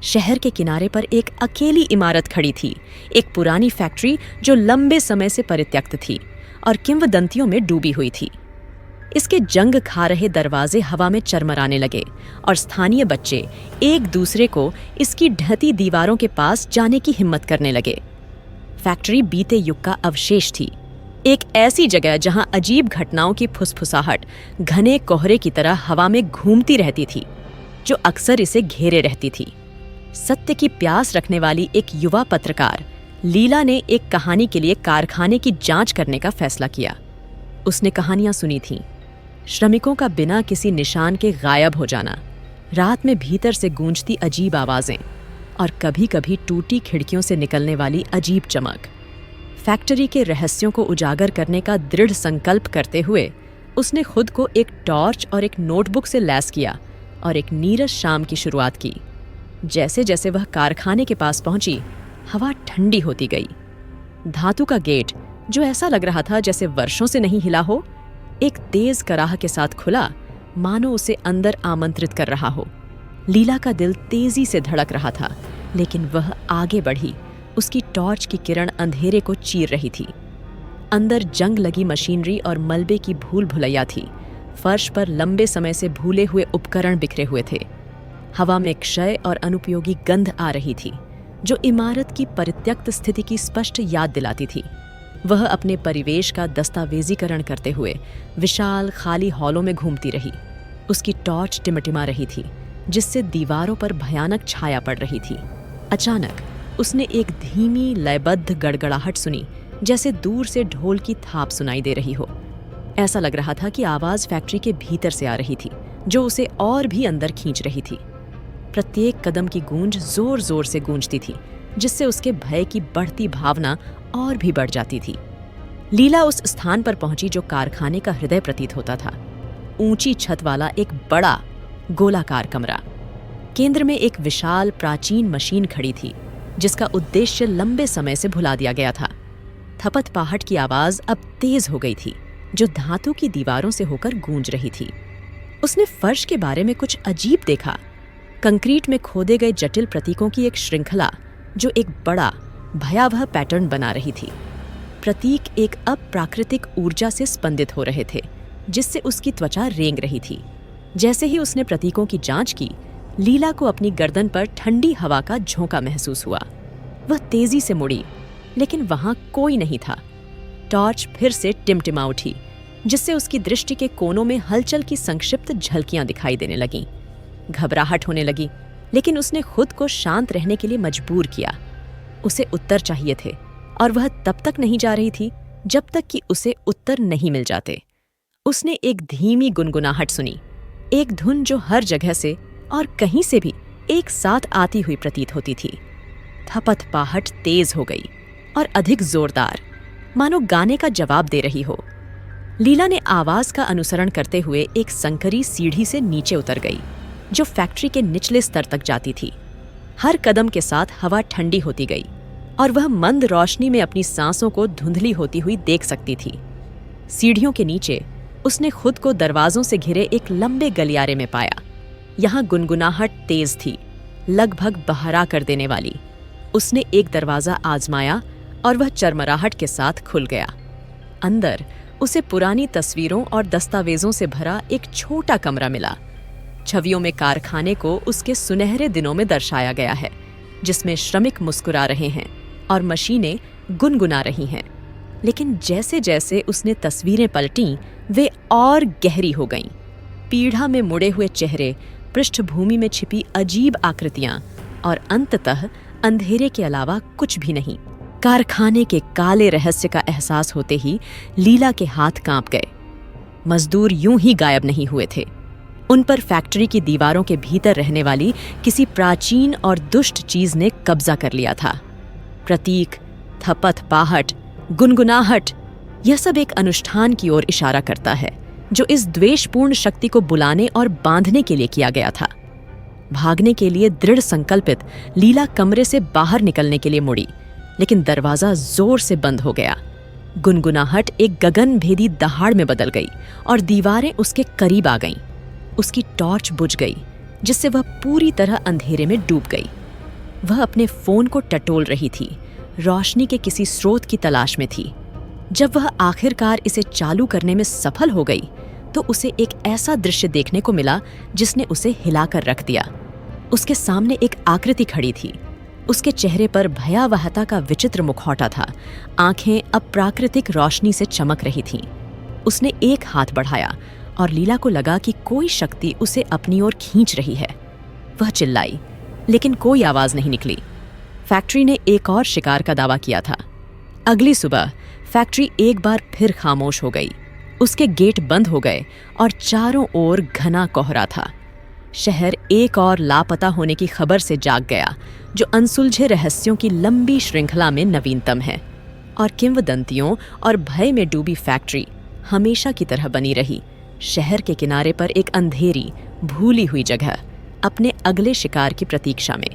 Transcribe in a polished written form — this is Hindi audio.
शहर के किनारे पर एक अकेली इमारत खड़ी थी, एक पुरानी फैक्ट्री जो लंबे समय से परित्यक्त थी और किंवदंतियों में डूबी हुई थी। इसके जंग खा रहे दरवाजे हवा में चरमराने लगे और स्थानीय बच्चे एक दूसरे को इसकी ढहती दीवारों के पास जाने की हिम्मत करने लगे। फैक्ट्री बीते युग का अवशेष थी, एक ऐसी जगह जहां अजीब घटनाओं की फुसफुसाहट घने कोहरे की तरह हवा में घूमती रहती थी, जो अक्सर इसे घेरे रहती थी। सत्य की प्यास रखने वाली एक युवा पत्रकार लीला ने एक कहानी के लिए कारखाने की जांच करने का फैसला किया। उसने कहानियां सुनी थीं, श्रमिकों का बिना किसी निशान के गायब हो जाना, रात में भीतर से गूंजती अजीब आवाजें और कभी-कभी टूटी खिड़कियों से निकलने वाली अजीब चमक। फैक्ट्री के रहस्यों को उजागर करने का दृढ़ संकल्प करते हुए उसने खुद को एक टॉर्च और एक नोटबुक से लैस किया और एक नीरस शाम की शुरुआत की। जैसे जैसे वह कारखाने के पास पहुंची, हवा ठंडी होती गई। धातु का गेट, जो ऐसा लग रहा था जैसे वर्षों से नहीं हिला हो, एक तेज कराह के साथ खुला, मानो उसे अंदर आमंत्रित कर रहा हो। लीला का दिल तेजी से धड़क रहा था, लेकिन वह आगे बढ़ी। उसकी टॉर्च की किरण अंधेरे को चीर रही थी। अंदर जंग लगी मशीनरी और मलबे की भूल भुलैया थी। फर्श पर लंबे समय से भूले हुए उपकरण बिखरे हुए थे। हवा में क्षय और अनुपयोगी गंध आ रही थी, जो इमारत की परित्यक्त स्थिति की स्पष्ट याद दिलाती थी। वह अपने परिवेश का दस्तावेजीकरण करते हुए विशाल खाली हॉलों में घूमती रही। उसकी टॉर्च टिमटिमा रही थी, जिससे दीवारों पर भयानक छाया पड़ रही थी। अचानक उसने एक धीमी लयबद्ध गड़गड़ाहट सुनी, जैसे दूर से ढोल की थाप सुनाई दे रही हो। ऐसा लग रहा था कि आवाज फैक्ट्री के भीतर से आ रही थी, जो उसे और भी अंदर खींच रही थी। प्रत्येक कदम की गूंज जोर जोर से गूंजती थी, जिससे उसके भय की बढ़ती भावना और भी बढ़ जाती थी। लीला उस स्थान पर पहुंची जो कारखाने का हृदय प्रतीत होता था। ऊंची छत वाला एक बड़ा गोलाकार कमरा। केंद्र में एक विशाल प्राचीन मशीन खड़ी थी, जिसका उद्देश्य लंबे समय से भुला दिया गया था। थपथपाहट की आवाज अब तेज हो गई थी, जो धातु की दीवारों से होकर गूंज रही थी। उसने फर्श के बारे में कुछ अजीब देखा। कंक्रीट में खोदे गए जटिल प्रतीकों की एक श्रृंखला, जो एक बड़ा भयावह पैटर्न बना रही थी। प्रतीक एक अप्राकृतिक ऊर्जा से स्पंदित हो रहे थे, जिससे उसकी त्वचा रेंग रही थी। जैसे ही उसने प्रतीकों की जांच की, लीला को अपनी गर्दन पर ठंडी हवा का झोंका महसूस हुआ। वह तेजी से मुड़ी, लेकिन वहां कोई नहीं था। टॉर्च फिर से टिमटिमा उठी, जिससे उसकी दृष्टि के कोनों में हलचल की संक्षिप्त झलकियां दिखाई देने लगीं। घबराहट होने लगी, लेकिन उसने खुद को शांत रहने के लिए मजबूर किया। उसे उत्तर चाहिए थे, और वह तब तक नहीं जा रही थी जब तक कि उसे उत्तर नहीं मिल जाते। उसने एक धीमी गुनगुनाहट सुनी, एक धुन जो हर जगह से और कहीं से भी एक साथ आती हुई प्रतीत होती थी। थपथपाहट तेज हो गई और अधिक जोरदार, मानो गाने का जवाब दे रही हो। लीला ने आवाज का अनुसरण करते हुए एक संकरी सीढ़ी से नीचे उतर गई, जो फैक्ट्री के निचले स्तर तक जाती थी। हर कदम के साथ हवा ठंडी होती गई और वह मंद रोशनी में अपनी सांसों को धुंधली होती हुई देख सकती थी। सीढ़ियों के नीचे उसने खुद को दरवाजों से घिरे एक लंबे गलियारे में पाया। यहाँ गुनगुनाहट तेज थी, लगभग बहरा कर देने वाली। उसने एक दरवाजा आजमाया और वह चरमराहट के साथ खुल गया। अंदर उसे पुरानी तस्वीरों और दस्तावेजों से भरा एक छोटा कमरा मिला। छवियों में कारखाने को उसके सुनहरे दिनों में दर्शाया गया है, जिसमें श्रमिक मुस्कुरा रहे हैं और मशीनें गुनगुना रही हैं। लेकिन जैसे जैसे उसने तस्वीरें पलटीं, वे और गहरी हो गईं। पीढ़ा में मुड़े हुए चेहरे, पृष्ठभूमि में छिपी अजीब आकृतियां और अंततः अंधेरे के अलावा कुछ भी नहीं। कारखाने के काले रहस्य का एहसास होते ही लीला के हाथ कांप गए। मजदूर यूं ही गायब नहीं हुए थे। उन पर फैक्ट्री की दीवारों के भीतर रहने वाली किसी प्राचीन और दुष्ट चीज ने कब्जा कर लिया था। प्रतीक, थपथपाहट, गुनगुनाहट, यह सब एक अनुष्ठान की ओर इशारा करता है, जो इस द्वेषपूर्ण शक्ति को बुलाने और बांधने के लिए किया गया था। भागने के लिए दृढ़ संकल्पित लीला कमरे से बाहर निकलने के लिए मुड़ी, लेकिन दरवाजा जोर से बंद हो गया। गुनगुनाहट एक गगनभेदी दहाड़ में बदल गई और दीवारें उसके करीब आ गईं। उसकी टॉर्च बुझ गई, जिससे वह पूरी तरह अंधेरे में डूब गई। वह अपने फोन को टटोल रही थी, रोशनी के किसी स्रोत की तलाश में थी। जब वह आखिरकार इसे चालू करने में सफल हो गई तो उसे एक ऐसा दृश्य देखने को मिला जिसने उसे हिलाकर रख दिया। उसके सामने एक आकृति खड़ी थी। उसके चेहरे पर भयावहता का विचित्र मुखौटा था। आंखें अप्राकृतिक रोशनी से चमक रही थीं। उसने एक हाथ बढ़ाया और लीला को लगा कि कोई शक्ति उसे अपनी ओर खींच रही है। वह चिल्लाई, लेकिन कोई आवाज नहीं निकली। फैक्ट्री ने एक और शिकार का दावा किया था। अगली सुबह फैक्ट्री एक बार फिर खामोश हो गई। उसके गेट बंद हो गए और चारों ओर घना कोहरा था। शहर एक और लापता होने की खबर से जाग गया, जो अनसुलझे रहस्यों की लंबी श्रृंखला में नवीनतम है। और किंवदंतियों और भय में डूबी फैक्ट्री हमेशा की तरह बनी रही, शहर के किनारे पर एक अंधेरी, भूली हुई जगह, अपने अगले शिकार की प्रतीक्षा में।